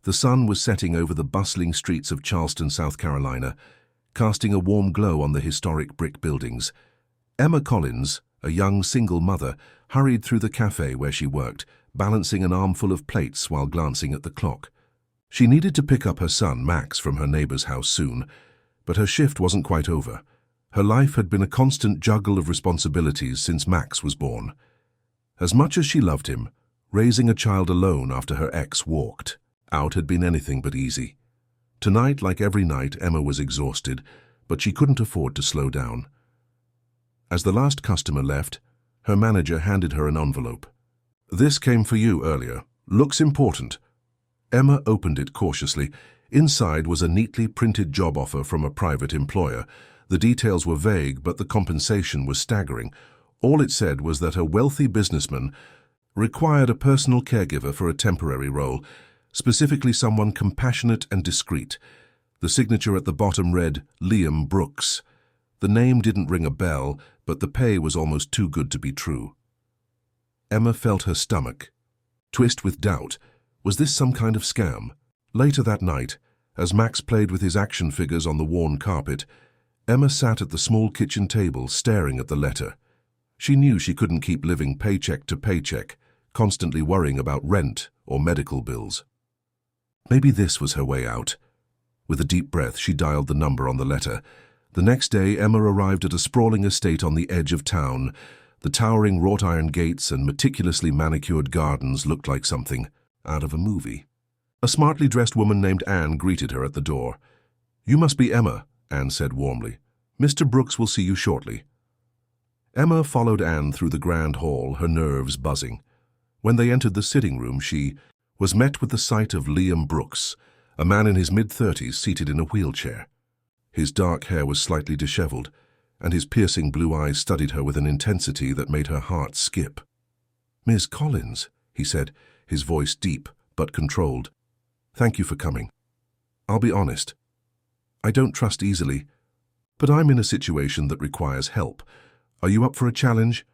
The sun was setting over the bustling streets of Charleston, South Carolina, casting a warm glow on the historic brick buildings. Emma Collins, a young single mother, hurried through the cafe where she worked, balancing an armful of plates while glancing at the clock. She needed to pick up her son, Max, from her neighbor's house soon, but her shift wasn't quite over. Her life had been a constant juggle of responsibilities since Max was born. As much as she loved him, raising a child alone after her ex walked out had been anything but easy. Tonight, like every night, Emma was exhausted, but she couldn't afford to slow down. As the last customer left, her manager handed her an envelope. "This came for you earlier. Looks important." Emma opened it cautiously. Inside was a neatly printed job offer from a private employer. The details were vague, but the compensation was staggering. All it said was that a wealthy businessman required a personal caregiver for a temporary role, specifically someone compassionate and discreet. The signature at the bottom read, Liam Brooks. The name didn't ring a bell, but the pay was almost too good to be true. Emma felt her stomach twist with doubt. Was this some kind of scam? Later that night, as Max played with his action figures on the worn carpet, Emma sat at the small kitchen table staring at the letter. She knew she couldn't keep living paycheck to paycheck, constantly worrying about rent or medical bills. Maybe this was her way out. With a deep breath, she dialed the number on the letter. The next day, Emma arrived at a sprawling estate on the edge of town. The towering wrought iron gates and meticulously manicured gardens looked like something out of a movie. A smartly dressed woman named Anne greeted her at the door. "You must be Emma," Anne said warmly. "Mr. Brooks will see you shortly." Emma followed Anne through the grand hall, her nerves buzzing. When they entered the sitting room, she was met with the sight of Liam Brooks, a man in his mid-30s seated in a wheelchair. His dark hair was slightly disheveled, and his piercing blue eyes studied her with an intensity that made her heart skip. "Miss Collins," he said, his voice deep but controlled. "Thank you for coming. I'll be honest. I don't trust easily, but I'm in a situation that requires help. Are you up for a challenge?"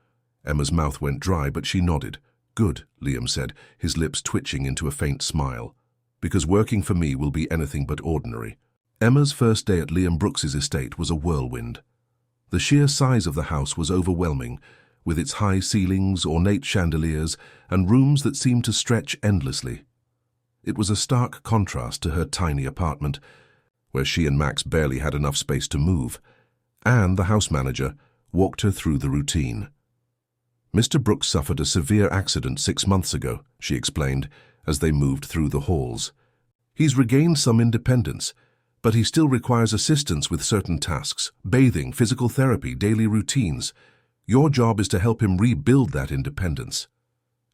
Emma's mouth went dry, but she nodded. "Good," Liam said, his lips twitching into a faint smile. "Because working for me will be anything but ordinary." Emma's first day at Liam Brooks's estate was a whirlwind. The sheer size of the house was overwhelming, with its high ceilings, ornate chandeliers, and rooms that seemed to stretch endlessly. It was a stark contrast to her tiny apartment, where she and Max barely had enough space to move. Anne, the house manager, walked her through the routine. "Mr. Brooks suffered a severe accident 6 months ago," she explained, as they moved through the halls. "He's regained some independence, but he still requires assistance with certain tasks, bathing, physical therapy, daily routines. Your job is to help him rebuild that independence."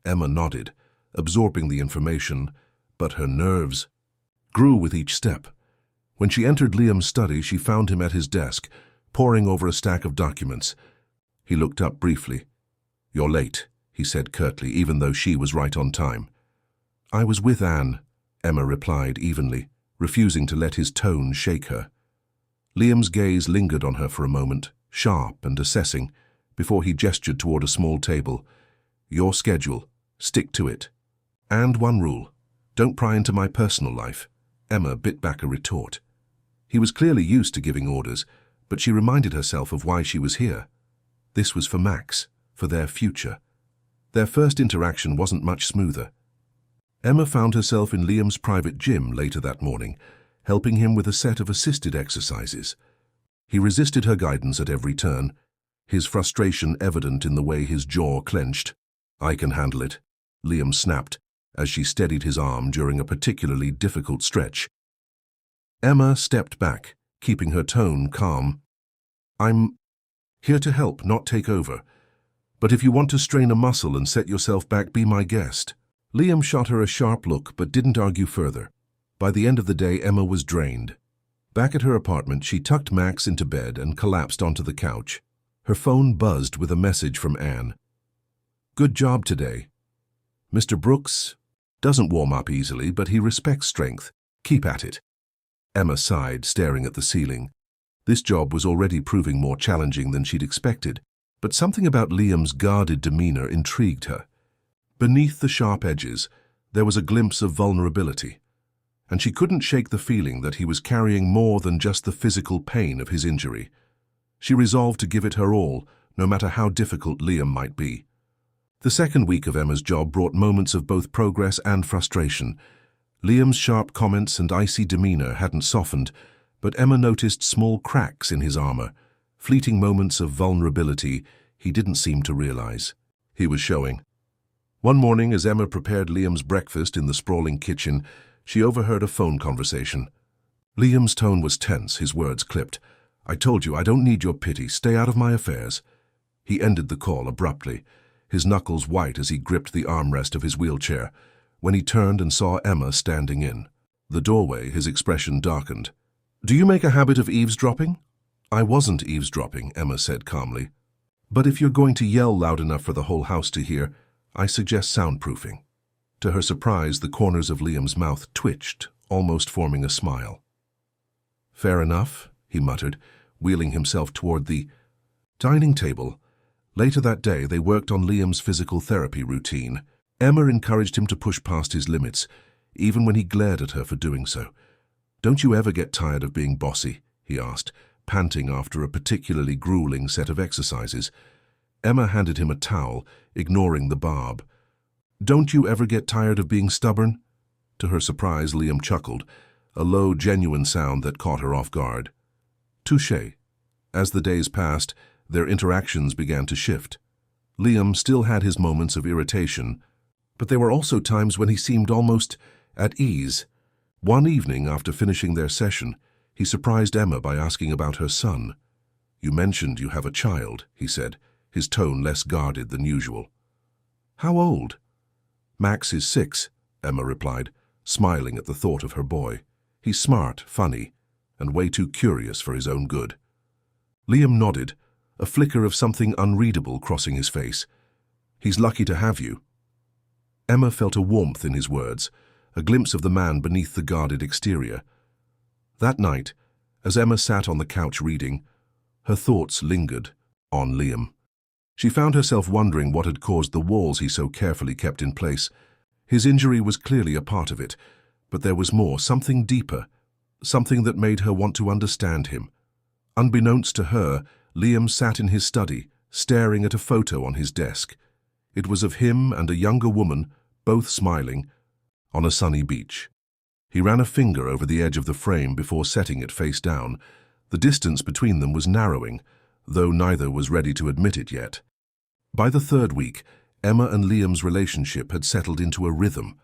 Emma nodded, absorbing the information, but her nerves grew with each step. When she entered Liam's study, she found him at his desk, poring over a stack of documents. He looked up briefly. "You're late," he said curtly, even though she was right on time. "I was with Anne," Emma replied evenly, refusing to let his tone shake her. Liam's gaze lingered on her for a moment, sharp and assessing, before he gestured toward a small table. "Your schedule. Stick to it. And one rule. Don't pry into my personal life." Emma bit back a retort. He was clearly used to giving orders, but she reminded herself of why she was here. This was for Max, for their future. Their first interaction wasn't much smoother. Emma found herself in Liam's private gym later that morning, helping him with a set of assisted exercises. He resisted her guidance at every turn, his frustration evident in the way his jaw clenched. "I can handle it," Liam snapped, as she steadied his arm during a particularly difficult stretch. Emma stepped back, keeping her tone calm. "I'm here to help, not take over. But if you want to strain a muscle and set yourself back, be my guest." Liam shot her a sharp look, but didn't argue further. By the end of the day, Emma was drained. Back at her apartment, she tucked Max into bed and collapsed onto the couch. Her phone buzzed with a message from Anne. "Good job today. Mr. Brooks doesn't warm up easily, but he respects strength. Keep at it." Emma sighed, staring at the ceiling. This job was already proving more challenging than she'd expected, but something about Liam's guarded demeanor intrigued her. Beneath the sharp edges, there was a glimpse of vulnerability. and she couldn't shake the feeling that he was carrying more than just the physical pain of his injury. She resolved to give it her all, no matter how difficult Liam might be. The second week of Emma's job brought moments of both progress and frustration. Liam's sharp comments and icy demeanor hadn't softened, but Emma noticed small cracks in his armor, fleeting moments of vulnerability he didn't seem to realize he was showing. One morning, as Emma prepared Liam's breakfast in the sprawling kitchen, she overheard a phone conversation. Liam's tone was tense, his words clipped. "I told you, I don't need your pity. Stay out of my affairs." He ended the call abruptly, his knuckles white as he gripped the armrest of his wheelchair. When he turned and saw Emma standing in the doorway, his expression darkened. "Do you make a habit of eavesdropping?" "I wasn't eavesdropping," Emma said calmly. "But if you're going to yell loud enough for the whole house to hear, I suggest soundproofing." To her surprise, the corners of Liam's mouth twitched, almost forming a smile. "Fair enough," he muttered, wheeling himself toward the dining table. Later that day, they worked on Liam's physical therapy routine. Emma encouraged him to push past his limits, even when he glared at her for doing so. "Don't you ever get tired of being bossy?" he asked, panting after a particularly grueling set of exercises. Emma handed him a towel, ignoring the barb. "Don't you ever get tired of being stubborn?" To her surprise, Liam chuckled, a low, genuine sound that caught her off guard. Touché. As the days passed, their interactions began to shift. Liam still had his moments of irritation, but there were also times when he seemed almost at ease. One evening, after finishing their session, he surprised Emma by asking about her son. "You mentioned you have a child," he said, his tone less guarded than usual. "How old?" "Max is 6, Emma replied, smiling at the thought of her boy. "He's smart, funny, and way too curious for his own good." Liam nodded, a flicker of something unreadable crossing his face. "He's lucky to have you." Emma felt a warmth in his words, a glimpse of the man beneath the guarded exterior. That night, as Emma sat on the couch reading, her thoughts lingered on Liam. She found herself wondering what had caused the walls he so carefully kept in place. His injury was clearly a part of it, but there was more, something deeper, something that made her want to understand him. Unbeknownst to her, Liam sat in his study, staring at a photo on his desk. It was of him and a younger woman, both smiling, on a sunny beach. He ran a finger over the edge of the frame before setting it face down. The distance between them was narrowing, though neither was ready to admit it yet. By the third week, Emma and Liam's relationship had settled into a rhythm.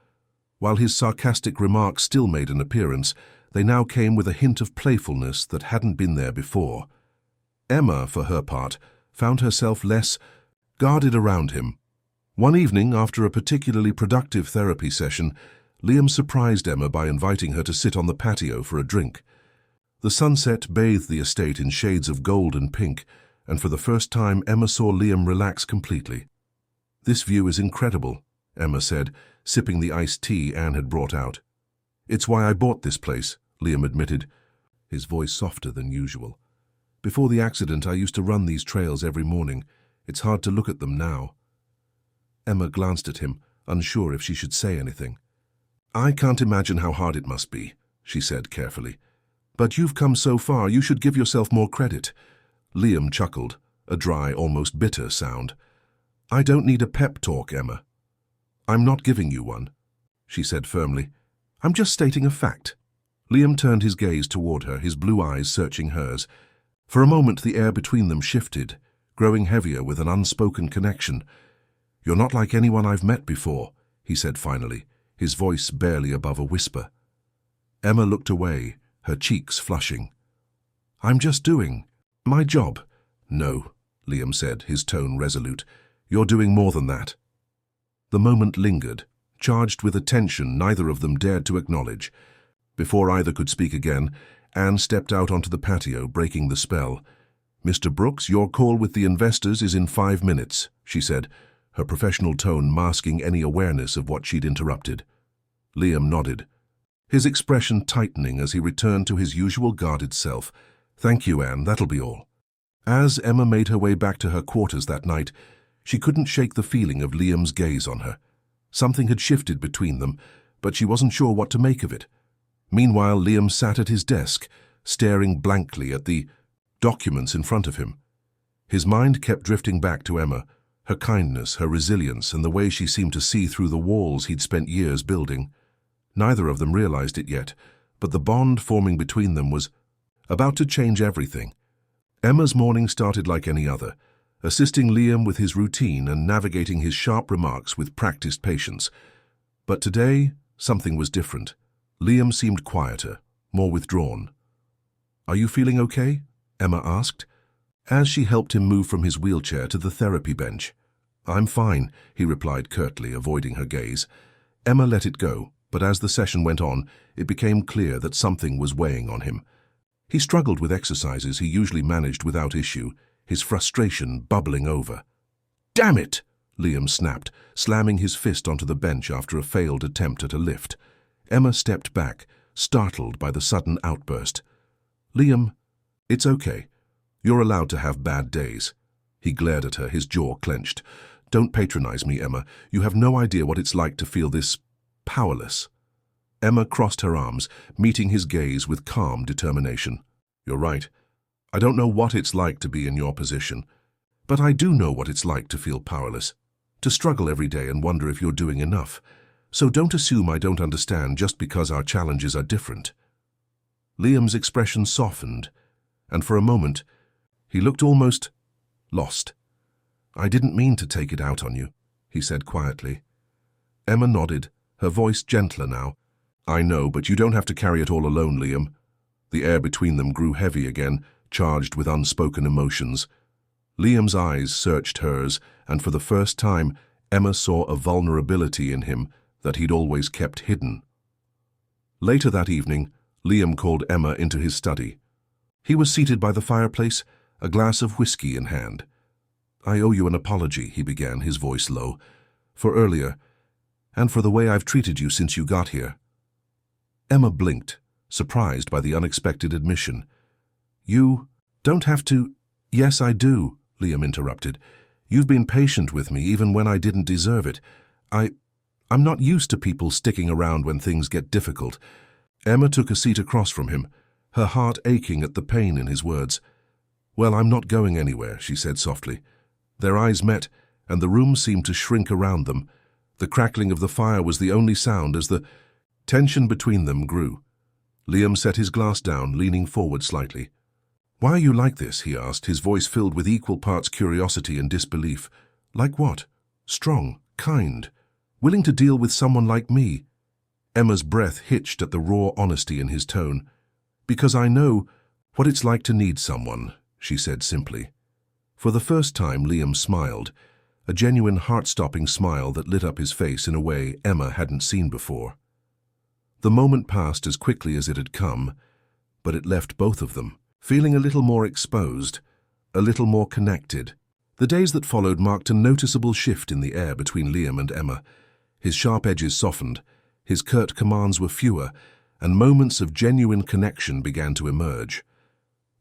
While his sarcastic remarks still made an appearance, they now came with a hint of playfulness that hadn't been there before. Emma, for her part, found herself less guarded around him. One evening, after a particularly productive therapy session, Liam surprised Emma by inviting her to sit on the patio for a drink. The sunset bathed the estate in shades of gold and pink, and for the first time Emma saw Liam relax completely. "This view is incredible," Emma said, sipping the iced tea Anne had brought out. "It's why I bought this place," Liam admitted, his voice softer than usual. "Before the accident, I used to run these trails every morning. It's hard to look at them now." Emma glanced at him, unsure if she should say anything. "I can't imagine how hard it must be," she said carefully. "But you've come so far, you should give yourself more credit." Liam chuckled, a dry, almost bitter sound. "I don't need a pep talk, Emma." "I'm not giving you one," she said firmly. "I'm just stating a fact." Liam turned his gaze toward her, his blue eyes searching hers. For a moment the air between them shifted, growing heavier with an unspoken connection. "You're not like anyone I've met before," he said finally, his voice barely above a whisper. Emma looked away, her cheeks flushing. "I'm just doing my job." "No," Liam said, his tone resolute. "You're doing more than that." The moment lingered, charged with a tension neither of them dared to acknowledge. Before either could speak again, Anne stepped out onto the patio, breaking the spell. "Mr. Brooks, your call with the investors is in 5 minutes," she said, her professional tone masking any awareness of what she'd interrupted. Liam nodded, his expression tightening as he returned to his usual guarded self. "Thank you, Anne, that'll be all." As Emma made her way back to her quarters that night, she couldn't shake the feeling of Liam's gaze on her. Something had shifted between them, but she wasn't sure what to make of it. Meanwhile, Liam sat at his desk, staring blankly at the documents in front of him. His mind kept drifting back to Emma, her kindness, her resilience, and the way she seemed to see through the walls he'd spent years building. Neither of them realized it yet, but the bond forming between them was about to change everything. Emma's morning started like any other, assisting Liam with his routine and navigating his sharp remarks with practiced patience. But today, something was different. Liam seemed quieter, more withdrawn. "Are you feeling okay?" Emma asked, as she helped him move from his wheelchair to the therapy bench. "I'm fine," he replied curtly, avoiding her gaze. Emma let it go, but as the session went on, it became clear that something was weighing on him. He struggled with exercises he usually managed without issue, his frustration bubbling over. "Damn it!" Liam snapped, slamming his fist onto the bench after a failed attempt at a lift. Emma stepped back, startled by the sudden outburst. "Liam, it's okay. You're allowed to have bad days." He glared at her, his jaw clenched. "Don't patronize me, Emma. You have no idea what it's like to feel this powerless." Emma crossed her arms, meeting his gaze with calm determination. "You're right. I don't know what it's like to be in your position, but I do know what it's like to feel powerless, to struggle every day and wonder if you're doing enough. So don't assume I don't understand just because our challenges are different." Liam's expression softened, and for a moment, he looked almost lost. "I didn't mean to take it out on you," he said quietly. Emma nodded, her voice gentler now. "I know, but you don't have to carry it all alone, Liam." The air between them grew heavy again, charged with unspoken emotions. Liam's eyes searched hers, and for the first time, Emma saw a vulnerability in him that he'd always kept hidden. Later that evening, Liam called Emma into his study. He was seated by the fireplace, a glass of whiskey in hand. "I owe you an apology," he began, his voice low, "for earlier, and for the way I've treated you since you got here." Emma blinked, surprised by the unexpected admission. "You don't have to—" "Yes, I do," Liam interrupted. "You've been patient with me even when I didn't deserve it. I'm not used to people sticking around when things get difficult." Emma took a seat across from him, her heart aching at the pain in his words. "Well, I'm not going anywhere," she said softly. Their eyes met, and the room seemed to shrink around them. The crackling of the fire was the only sound as the tension between them grew. Liam set his glass down, leaning forward slightly. "Why are you like this?" he asked, his voice filled with equal parts curiosity and disbelief. "Like what? Strong, kind, willing to deal with someone like me?" Emma's breath hitched at the raw honesty in his tone. "Because I know what it's like to need someone," she said simply. For the first time, Liam smiled, a genuine heart-stopping smile that lit up his face in a way Emma hadn't seen before. The moment passed as quickly as it had come, but it left both of them feeling a little more exposed, a little more connected. The days that followed marked a noticeable shift in the air between Liam and Emma. His sharp edges softened, his curt commands were fewer, and moments of genuine connection began to emerge.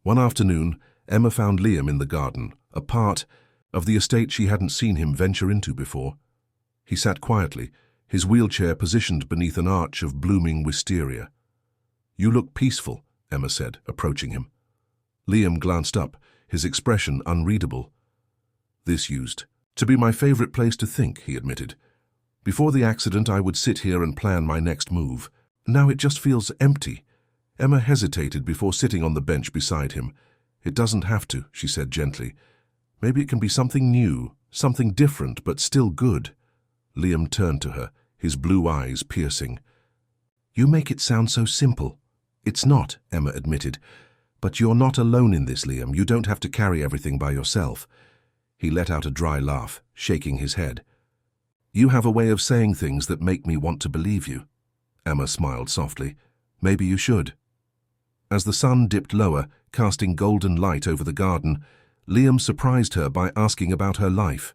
One afternoon, Emma found Liam in the garden, a part of the estate she hadn't seen him venture into before. He sat quietly, his wheelchair positioned beneath an arch of blooming wisteria. "You look peaceful," Emma said, approaching him. Liam glanced up, his expression unreadable. "This used to be my favorite place to think," he admitted. "Before the accident, I would sit here and plan my next move. Now it just feels empty." Emma hesitated before sitting on the bench beside him. "It doesn't have to," she said gently. "Maybe it can be something new, something different, but still good." Liam turned to her, his blue eyes piercing. "You make it sound so simple." "It's not," Emma admitted. "But you're not alone in this, Liam. You don't have to carry everything by yourself." He let out a dry laugh, shaking his head. "You have a way of saying things that make me want to believe you." Emma smiled softly. "Maybe you should." As the sun dipped lower, casting golden light over the garden, Liam surprised her by asking about her life.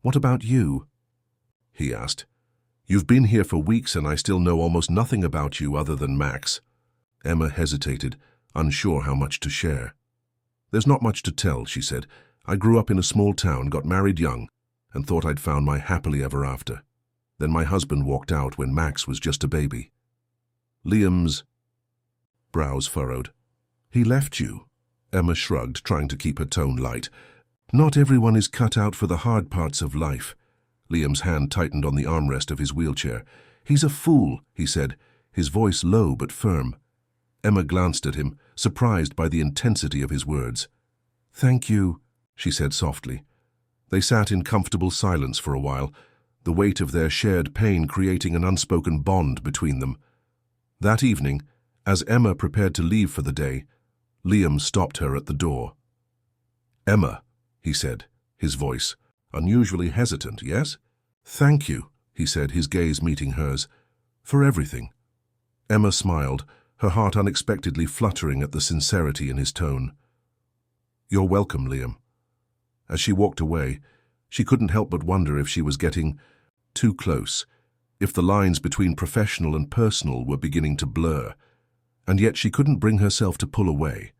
"What about you?" he asked. "You've been here for weeks and I still know almost nothing about you other than Max." Emma hesitated, unsure how much to share. "There's not much to tell," she said. "I grew up in a small town, got married young, and thought I'd found my happily ever after. Then my husband walked out when Max was just a baby." Liam's brows furrowed. He left you. Emma shrugged, trying to keep her tone light. Not everyone is cut out for the hard parts of life. Liam's hand tightened on the armrest of his wheelchair. He's a fool, he said, his voice low but firm. Emma glanced at him, surprised by the intensity of his words. Thank you, she said softly. They sat in comfortable silence for a while, the weight of their shared pain creating an unspoken bond between them. That evening, as Emma prepared to leave for the day, Liam stopped her at the door. Emma, he said, his voice unusually hesitant, yes? Thank you, he said, his gaze meeting hers, for everything. Emma smiled, her heart unexpectedly fluttering at the sincerity in his tone. You're welcome, Liam. As she walked away, she couldn't help but wonder if she was getting too close, if the lines between professional and personal were beginning to blur, and yet she couldn't bring herself to pull away.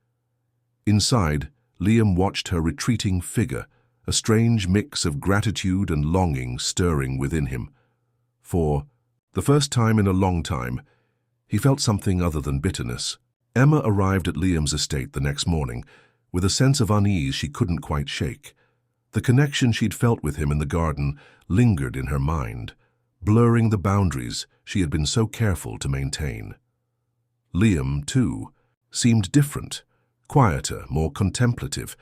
Inside, Liam watched her retreating figure, a strange mix of gratitude and longing stirring within him. For the first time in a long time, he felt something other than bitterness. Emma arrived at Liam's estate the next morning with a sense of unease she couldn't quite shake. The connection she'd felt with him in the garden lingered in her mind, blurring the boundaries she had been so careful to maintain. Liam, too, seemed different, quieter, more contemplative.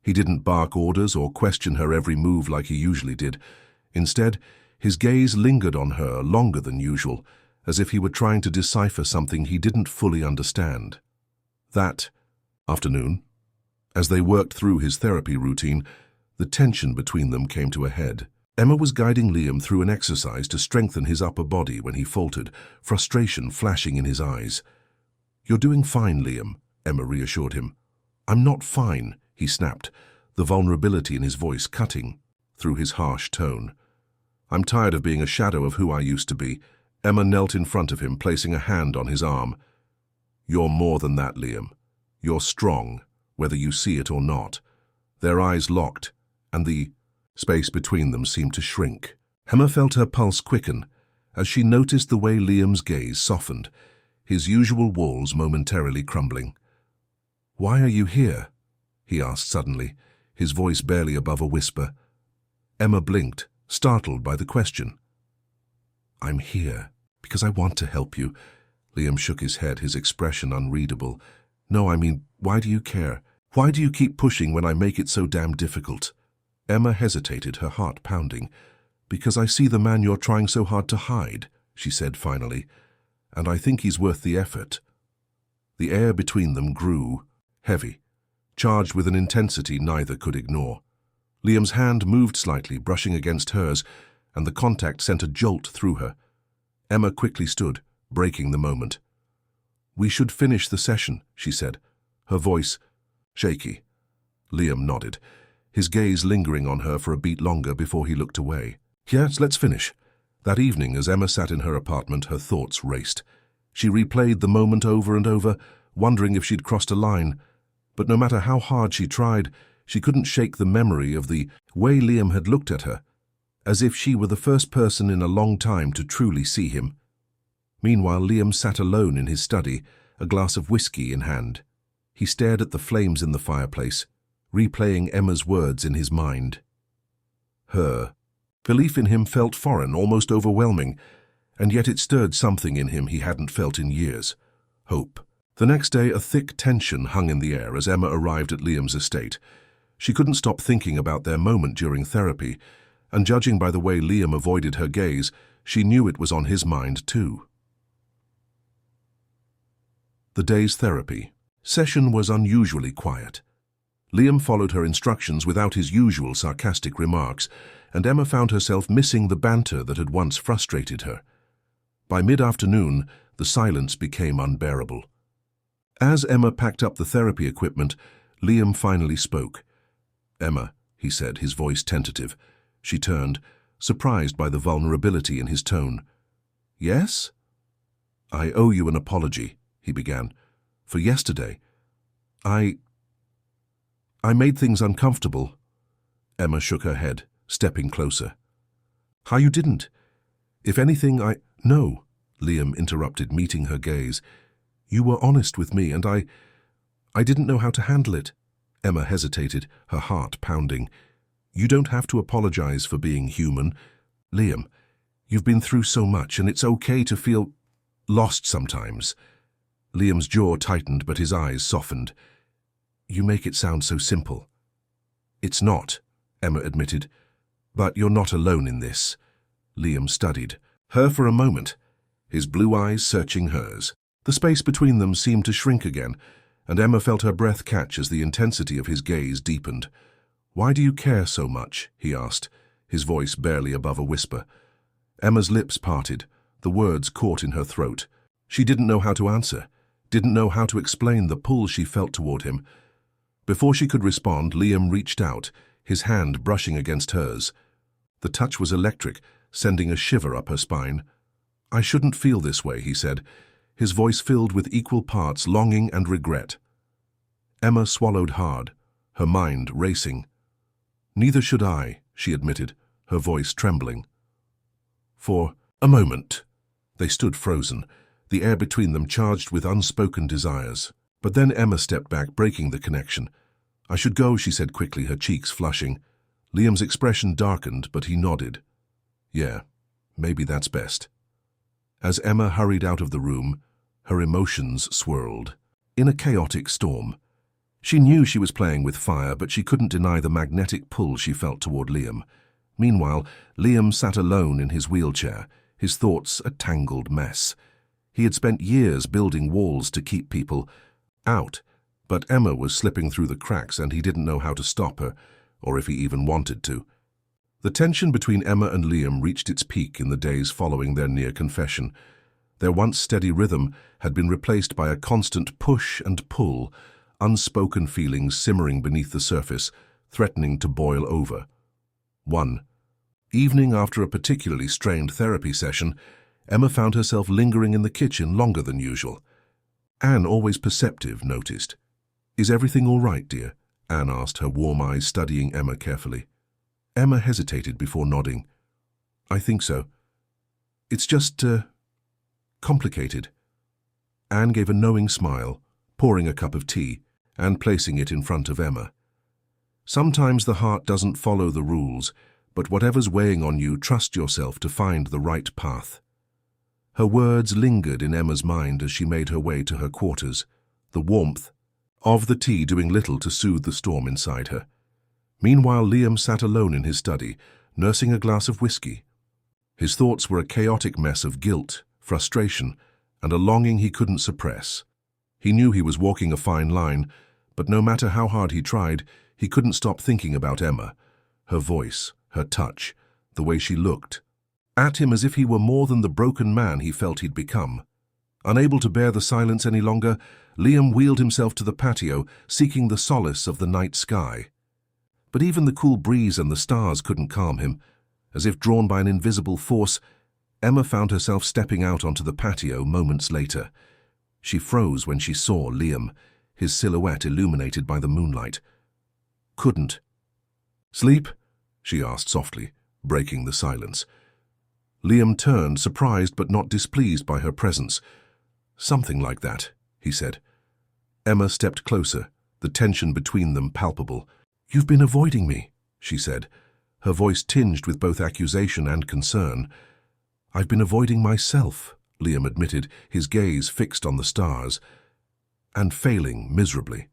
He didn't bark orders or question her every move like he usually did. Instead, his gaze lingered on her longer than usual, as if he were trying to decipher something he didn't fully understand. That afternoon, as they worked through his therapy routine, the tension between them came to a head. Emma was guiding Liam through an exercise to strengthen his upper body when he faltered, frustration flashing in his eyes. You're doing fine, Liam, Emma reassured him. I'm not fine, he snapped, the vulnerability in his voice cutting through his harsh tone. I'm tired of being a shadow of who I used to be. Emma knelt in front of him, placing a hand on his arm. You're more than that, Liam. You're strong, whether you see it or not. Their eyes locked, and the space between them seemed to shrink. Emma felt her pulse quicken as she noticed the way Liam's gaze softened, his usual walls momentarily crumbling. Why are you here? He asked suddenly, his voice barely above a whisper. Emma blinked, startled by the question. I'm here because I want to help you. Liam shook his head, his expression unreadable. No, I mean, why do you care? Why do you keep pushing when I make it so damn difficult? Emma hesitated, her heart pounding. Because I see the man you're trying so hard to hide, she said finally, and I think he's worth the effort. The air between them grew heavy, charged with an intensity neither could ignore. Liam's hand moved slightly, brushing against hers, and the contact sent a jolt through her. Emma quickly stood, breaking the moment. We should finish the session, she said, her voice shaky. Liam nodded, his gaze lingering on her for a beat longer before he looked away. Yes, let's finish. That evening, as Emma sat in her apartment, her thoughts raced. She replayed the moment over and over, wondering if she'd crossed a line. But no matter how hard she tried, she couldn't shake the memory of the way Liam had looked at her, as if she were the first person in a long time to truly see him. Meanwhile, Liam sat alone in his study, a glass of whiskey in hand. He stared at the flames in the fireplace, replaying Emma's words in his mind. Her belief in him felt foreign, almost overwhelming, and yet it stirred something in him he hadn't felt in years. Hope. The next day, a thick tension hung in the air as Emma arrived at Liam's estate. She couldn't stop thinking about their moment during therapy, and judging by the way Liam avoided her gaze, she knew it was on his mind too. The day's therapy session was unusually quiet. Liam followed her instructions without his usual sarcastic remarks, and Emma found herself missing the banter that had once frustrated her. By mid-afternoon, the silence became unbearable. As Emma packed up the therapy equipment, Liam finally spoke. Emma, he said, his voice tentative. She turned, surprised by the vulnerability in his tone. Yes? I owe you an apology, he began. For yesterday. I made things uncomfortable. Emma shook her head, stepping closer. How you didn't? If anything, No, Liam interrupted, meeting her gaze. "You were honest with me, and I didn't know how to handle it." Emma hesitated, her heart pounding. "You don't have to apologize for being human. Liam, you've been through so much, and it's okay to feel lost sometimes." Liam's jaw tightened, but his eyes softened. "You make it sound so simple." "It's not," Emma admitted. "But you're not alone in this." Liam studied her for a moment, his blue eyes searching hers. The space between them seemed to shrink again, and Emma felt her breath catch as the intensity of his gaze deepened. "Why do you care so much?" he asked, his voice barely above a whisper. Emma's lips parted, the words caught in her throat. She didn't know how to answer, didn't know how to explain the pull she felt toward him. Before she could respond, Liam reached out, his hand brushing against hers. The touch was electric, sending a shiver up her spine. "I shouldn't feel this way," he said, his voice filled with equal parts longing and regret. Emma swallowed hard, her mind racing. "Neither should I," she admitted, her voice trembling. For a moment, they stood frozen, the air between them charged with unspoken desires. But then Emma stepped back, breaking the connection. "I should go," she said quickly, her cheeks flushing. Liam's expression darkened, but he nodded. "Yeah, maybe that's best." As Emma hurried out of the room, her emotions swirled. In a chaotic storm. She knew she was playing with fire, but she couldn't deny the magnetic pull she felt toward Liam. Meanwhile, Liam sat alone in his wheelchair, his thoughts a tangled mess. He had spent years building walls to keep people out, but Emma was slipping through the cracks and he didn't know how to stop her, or if he even wanted to. The tension between Emma and Liam reached its peak in the days following their near confession. Their once steady rhythm had been replaced by a constant push and pull, unspoken feelings simmering beneath the surface, threatening to boil over. One evening after a particularly strained therapy session, Emma found herself lingering in the kitchen longer than usual. Anne, always perceptive, noticed. "Is everything all right, dear?" Anne asked, her warm eyes studying Emma carefully. Emma hesitated before nodding. "I think so. It's just, complicated." Anne gave a knowing smile, pouring a cup of tea and placing it in front of Emma. "Sometimes the heart doesn't follow the rules, but whatever's weighing on you, trust yourself to find the right path." Her words lingered in Emma's mind as she made her way to her quarters, the warmth of the tea doing little to soothe the storm inside her. Meanwhile, Liam sat alone in his study, nursing a glass of whiskey. His thoughts were a chaotic mess of guilt, frustration, and a longing he couldn't suppress. He knew he was walking a fine line, but no matter how hard he tried, he couldn't stop thinking about Emma, her voice, her touch, the way she looked at him as if he were more than the broken man he felt he'd become. Unable to bear the silence any longer, Liam wheeled himself to the patio, seeking the solace of the night sky. But even the cool breeze and the stars couldn't calm him. As if drawn by an invisible force, Emma found herself stepping out onto the patio moments later. She froze when she saw Liam, his silhouette illuminated by the moonlight. "Couldn't." "Sleep?" she asked softly, breaking the silence. Liam turned, surprised but not displeased by her presence. "Something like that," he said. Emma stepped closer, the tension between them palpable. "You've been avoiding me," she said, her voice tinged with both accusation and concern. "I've been avoiding myself," Liam admitted, his gaze fixed on the stars, "and failing miserably."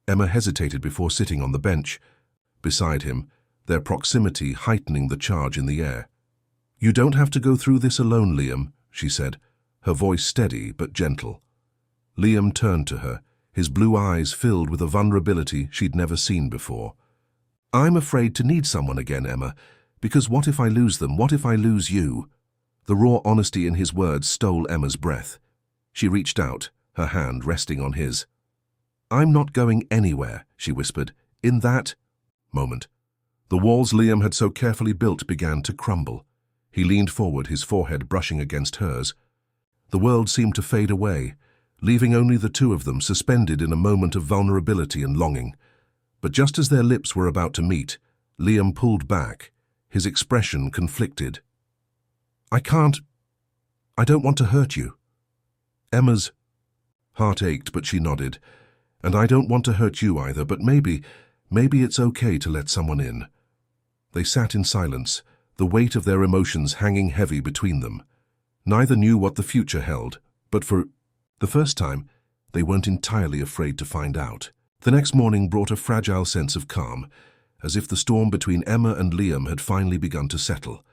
Emma hesitated before sitting on the bench beside him, their proximity heightening the charge in the air. "You don't have to go through this alone, Liam," she said, her voice steady but gentle. Liam turned to her, his blue eyes filled with a vulnerability she'd never seen before. "I'm afraid to need someone again, Emma, because what if I lose them? What if I lose you?" The raw honesty in his words stole Emma's breath. She reached out, her hand resting on his. "I'm not going anywhere," she whispered. In that moment, the walls Liam had so carefully built began to crumble. He leaned forward, his forehead brushing against hers. The world seemed to fade away, leaving only the two of them suspended in a moment of vulnerability and longing. But just as their lips were about to meet, Liam pulled back, his expression conflicted. "I can't..." I don't want to hurt you. Emma's heart ached, but she nodded. And I don't want to hurt you either, but maybe it's okay to let someone in. They sat in silence, the weight of their emotions hanging heavy between them. Neither knew what the future held, but for the first time, they weren't entirely afraid to find out. The next morning brought a fragile sense of calm, as if the storm between Emma and Liam had finally begun to settle.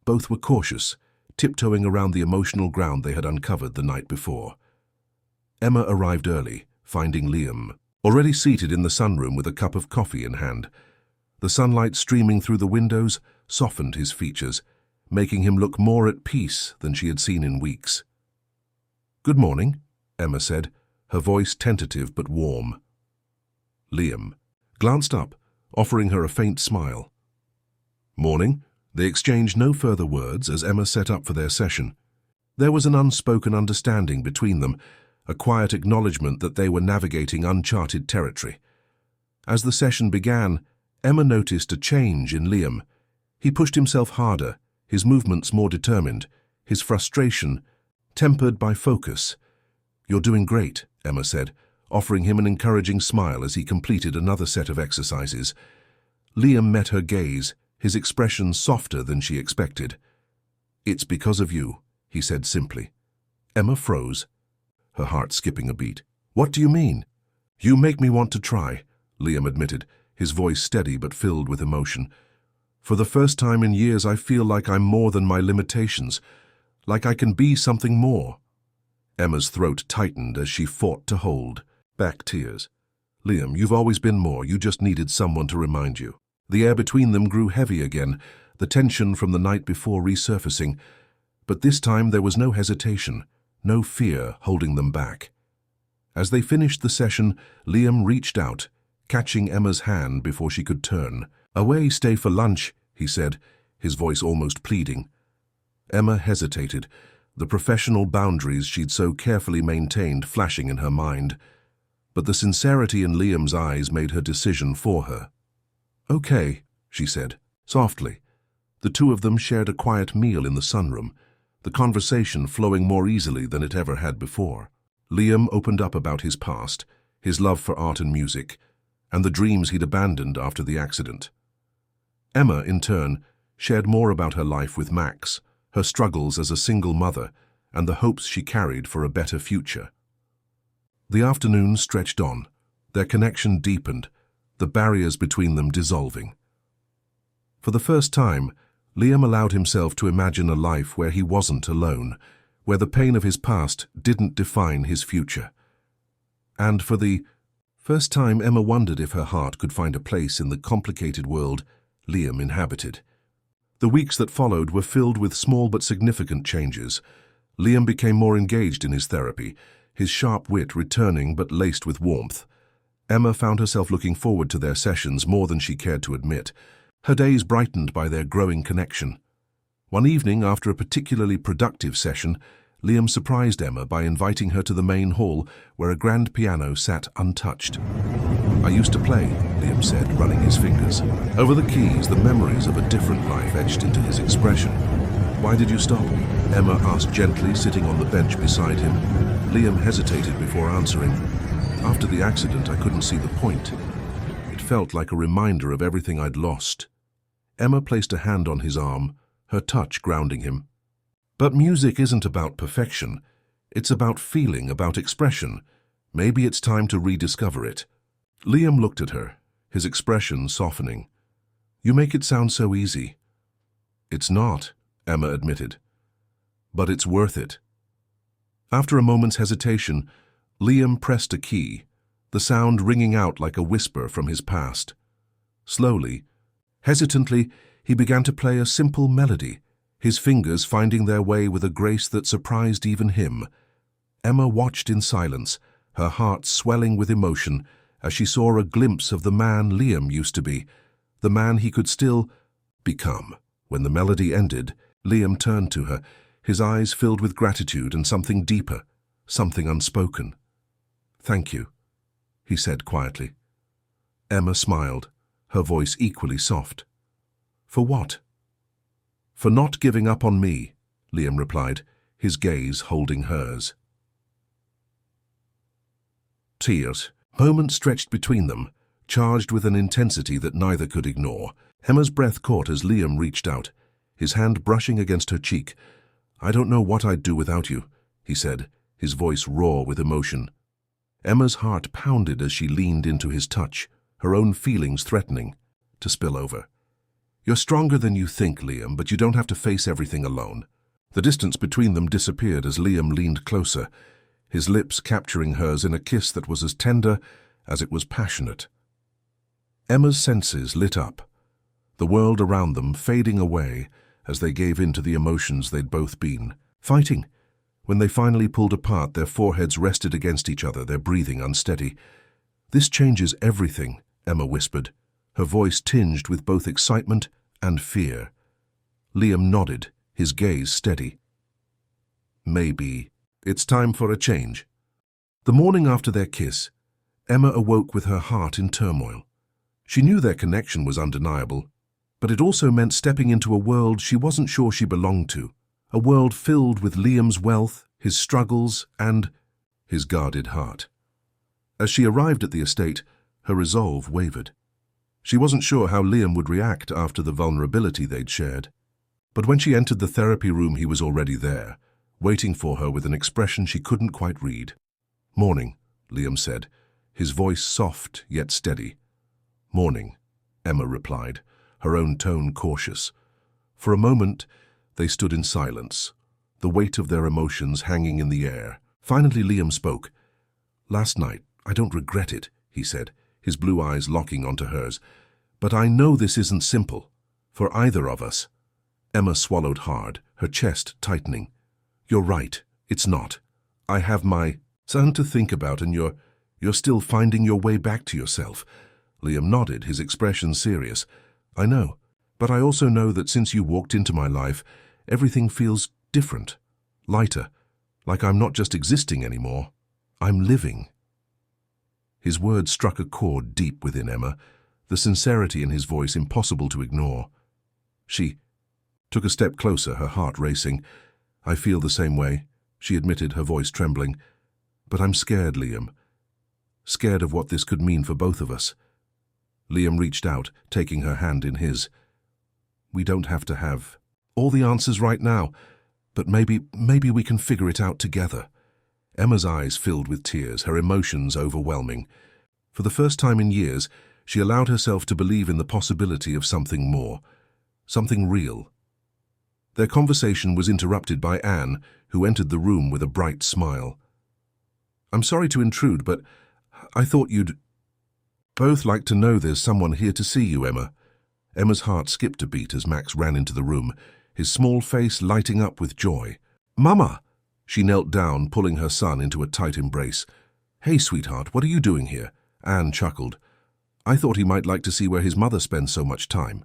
Both were cautious, tiptoeing around the emotional ground they had uncovered the night before. Emma arrived early, finding Liam already seated in the sunroom with a cup of coffee in hand. The sunlight streaming through the windows softened his features, making him look more at peace than she had seen in weeks. "Good morning," Emma said, her voice tentative but warm. Liam glanced up, offering her a faint smile. "Morning." They exchanged no further words as Emma set up for their session. There was an unspoken understanding between them, a quiet acknowledgement that they were navigating uncharted territory. As the session began, Emma noticed a change in Liam. He pushed himself harder, his movements more determined, his frustration tempered by focus. "You're doing great," Emma said, offering him an encouraging smile as he completed another set of exercises. Liam met her gaze, his expression softer than she expected. "It's because of you," he said simply. Emma froze, her heart skipping a beat. "What do you mean?" "You make me want to try," Liam admitted, his voice steady but filled with emotion. "For the first time in years, I feel like I'm more than my limitations, like I can be something more." Emma's throat tightened as she fought to hold back tears. "Liam, you've always been more, you just needed someone to remind you." The air between them grew heavy again, the tension from the night before resurfacing, but this time there was no hesitation, no fear holding them back. As they finished the session, Liam reached out, catching Emma's hand before she could turn. "Away, stay for lunch," he said, his voice almost pleading. Emma hesitated, the professional boundaries she'd so carefully maintained flashing in her mind. But the sincerity in Liam's eyes made her decision for her. "Okay," she said, softly. The two of them shared a quiet meal in the sunroom, the conversation flowing more easily than it ever had before. Liam opened up about his past, his love for art and music, and the dreams he'd abandoned after the accident. Emma, in turn, shared more about her life with Max, her struggles as a single mother, and the hopes she carried for a better future. The afternoon stretched on, their connection deepened, the barriers between them dissolving. For the first time, Liam allowed himself to imagine a life where he wasn't alone, where the pain of his past didn't define his future. And for the first time, Emma wondered if her heart could find a place in the complicated world Liam inhabited. The weeks that followed were filled with small but significant changes. Liam became more engaged in his therapy, his sharp wit returning but laced with warmth. Emma found herself looking forward to their sessions more than she cared to admit, her days brightened by their growing connection. One evening, after a particularly productive session, Liam surprised Emma by inviting her to the main hall where a grand piano sat untouched. "I used to play," Liam said, running his fingers over the keys, the memories of a different life etched into his expression. "Why did you stop?" Emma asked gently, sitting on the bench beside him. Liam hesitated before answering. "After the accident, I couldn't see the point. It felt like a reminder of everything I'd lost." Emma placed a hand on his arm, her touch grounding him. "But music isn't about perfection. It's about feeling, about expression. Maybe it's time to rediscover it." Liam looked at her, his expression softening. "You make it sound so easy." "It's not," Emma admitted. "But it's worth it." After a moment's hesitation, Liam pressed a key, the sound ringing out like a whisper from his past. Slowly, hesitantly, he began to play a simple melody, his fingers finding their way with a grace that surprised even him. Emma watched in silence, her heart swelling with emotion as she saw a glimpse of the man Liam used to be, the man he could still become. When the melody ended, Liam turned to her, his eyes filled with gratitude and something deeper, something unspoken. "Thank you," he said quietly. Emma smiled, her voice equally soft. "For what?" "For not giving up on me," Liam replied, his gaze holding hers. Tears. Moments stretched between them, charged with an intensity that neither could ignore. Emma's breath caught as Liam reached out, his hand brushing against her cheek. "I don't know what I'd do without you," he said, his voice raw with emotion. Emma's heart pounded as she leaned into his touch, her own feelings threatening to spill over. "You're stronger than you think, Liam, but you don't have to face everything alone." The distance between them disappeared as Liam leaned closer, his lips capturing hers in a kiss that was as tender as it was passionate. Emma's senses lit up, the world around them fading away as they gave in to the emotions they'd both been fighting. When they finally pulled apart, their foreheads rested against each other, their breathing unsteady. "This changes everything," Emma whispered, her voice tinged with both excitement and fear. Liam nodded, his gaze steady. "Maybe it's time for a change." The morning after their kiss, Emma awoke with her heart in turmoil. She knew their connection was undeniable, but it also meant stepping into a world she wasn't sure she belonged to, a world filled with Liam's wealth, his struggles, and his guarded heart. As she arrived at the estate, her resolve wavered. She wasn't sure how Liam would react after the vulnerability they'd shared. But when she entered the therapy room, he was already there, waiting for her with an expression she couldn't quite read. "Morning," Liam said, his voice soft yet steady. "Morning," Emma replied, her own tone cautious. For a moment, they stood in silence, the weight of their emotions hanging in the air. Finally, Liam spoke. "Last night, I don't regret it," he said, his blue eyes locking onto hers. "But I know this isn't simple, for either of us." Emma swallowed hard, her chest tightening. "You're right, it's not. I have my son to think about, and you're still finding your way back to yourself." Liam nodded, his expression serious. "I know, but I also know that since you walked into my life, everything feels different, lighter, like I'm not just existing anymore, I'm living." His words struck a chord deep within Emma, the sincerity in his voice impossible to ignore. She took a step closer, her heart racing. "I feel the same way," she admitted, her voice trembling. "But I'm scared, Liam. Scared of what this could mean for both of us." Liam reached out, taking her hand in his. "We don't have to have all the answers right now, but maybe we can figure it out together." Emma's eyes filled with tears, her emotions overwhelming. For the first time in years, she allowed herself to believe in the possibility of something more, something real. Their conversation was interrupted by Anne, who entered the room with a bright smile. "I'm sorry to intrude, but I thought you'd both like to know there's someone here to see you, Emma." Emma's heart skipped a beat as Max ran into the room, his small face lighting up with joy. "Mama!" She knelt down, pulling her son into a tight embrace. "Hey, sweetheart, what are you doing here?" Anne chuckled. "I thought he might like to see where his mother spends so much time."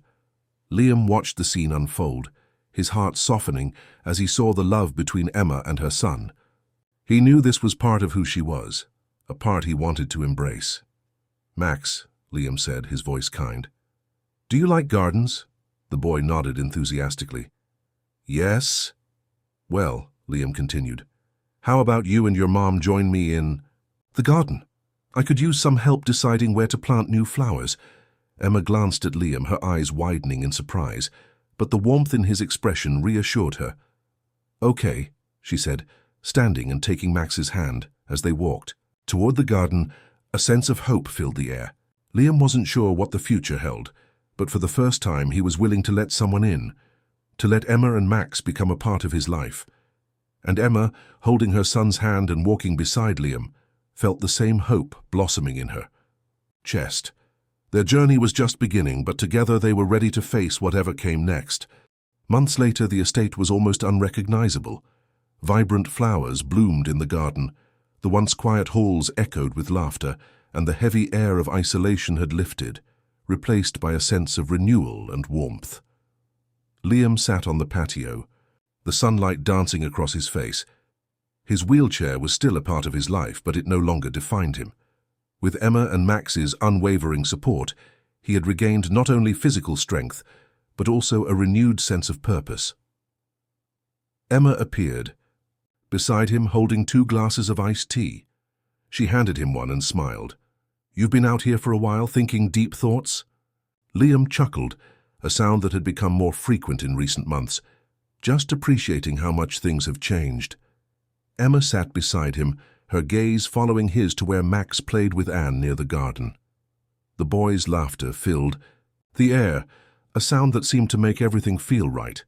Liam watched the scene unfold, his heart softening as he saw the love between Emma and her son. He knew this was part of who she was, a part he wanted to embrace. "Max," Liam said, his voice kind. "Do you like gardens?" The boy nodded enthusiastically. "Yes." "Well," Liam continued, "how about you and your mom join me in the garden? I could use some help deciding where to plant new flowers." Emma glanced at Liam, her eyes widening in surprise, but the warmth in his expression reassured her. "Okay," she said, standing and taking Max's hand as they walked toward the garden. A sense of hope filled the air. Liam wasn't sure what the future held, but for the first time he was willing to let someone in, to let Emma and Max become a part of his life. And Emma, holding her son's hand and walking beside Liam, felt the same hope blossoming in her chest. Their journey was just beginning, but together they were ready to face whatever came next. Months later, the estate was almost unrecognizable. Vibrant flowers bloomed in the garden. The once quiet halls echoed with laughter, and the heavy air of isolation had lifted, replaced by a sense of renewal and warmth. Liam sat on the patio, the sunlight dancing across his face. His wheelchair was still a part of his life, but it no longer defined him. With Emma and Max's unwavering support, he had regained not only physical strength, but also a renewed sense of purpose. Emma appeared, beside him holding 2 glasses of iced tea. She handed him one and smiled. "You've been out here for a while, thinking deep thoughts?" Liam chuckled, a sound that had become more frequent in recent months, just appreciating how much things have changed. Emma sat beside him, her gaze following his to where Max played with Anne near the garden. The boys' laughter filled the air, a sound that seemed to make everything feel right.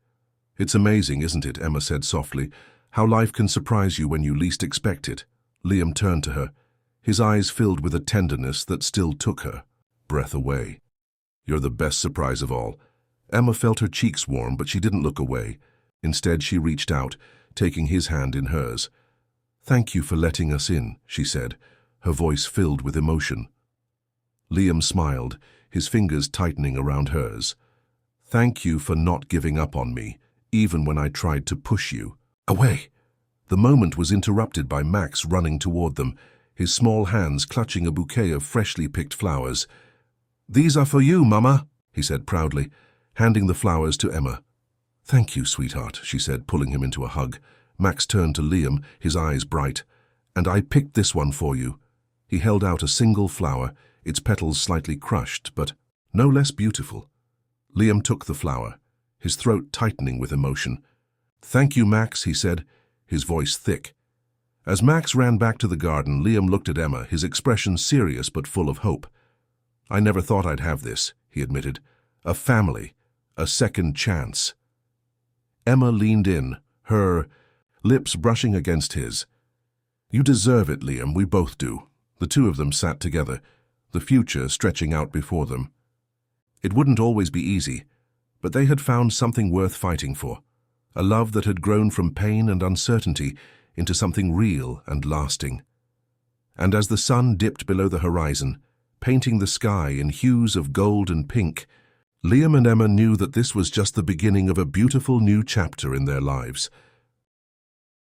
"It's amazing, isn't it?" Emma said softly, "how life can surprise you when you least expect it." Liam turned to her, his eyes filled with a tenderness that still took her breath away. "You're the best surprise of all." Emma felt her cheeks warm, but she didn't look away. Instead, she reached out, taking his hand in hers. "Thank you for letting us in," she said, her voice filled with emotion. Liam smiled, his fingers tightening around hers. "Thank you for not giving up on me, even when I tried to push you away." The moment was interrupted by Max running toward them, his small hands clutching a bouquet of freshly picked flowers. "These are for you, Mama," he said proudly, handing the flowers to Emma. "Thank you, sweetheart," she said, pulling him into a hug. Max turned to Liam, his eyes bright. "And I picked this one for you." He held out a single flower, its petals slightly crushed, but no less beautiful. Liam took the flower, his throat tightening with emotion. "Thank you, Max," he said, his voice thick. As Max ran back to the garden, Liam looked at Emma, his expression serious but full of hope. "I never thought I'd have this," he admitted. "A family, a second chance." Emma leaned in, her lips brushing against his. "You deserve it, Liam, we both do." The two of them sat together, the future stretching out before them. It wouldn't always be easy, but they had found something worth fighting for, a love that had grown from pain and uncertainty into something real and lasting. And as the sun dipped below the horizon, painting the sky in hues of gold and pink, Liam and Emma knew that this was just the beginning of a beautiful new chapter in their lives.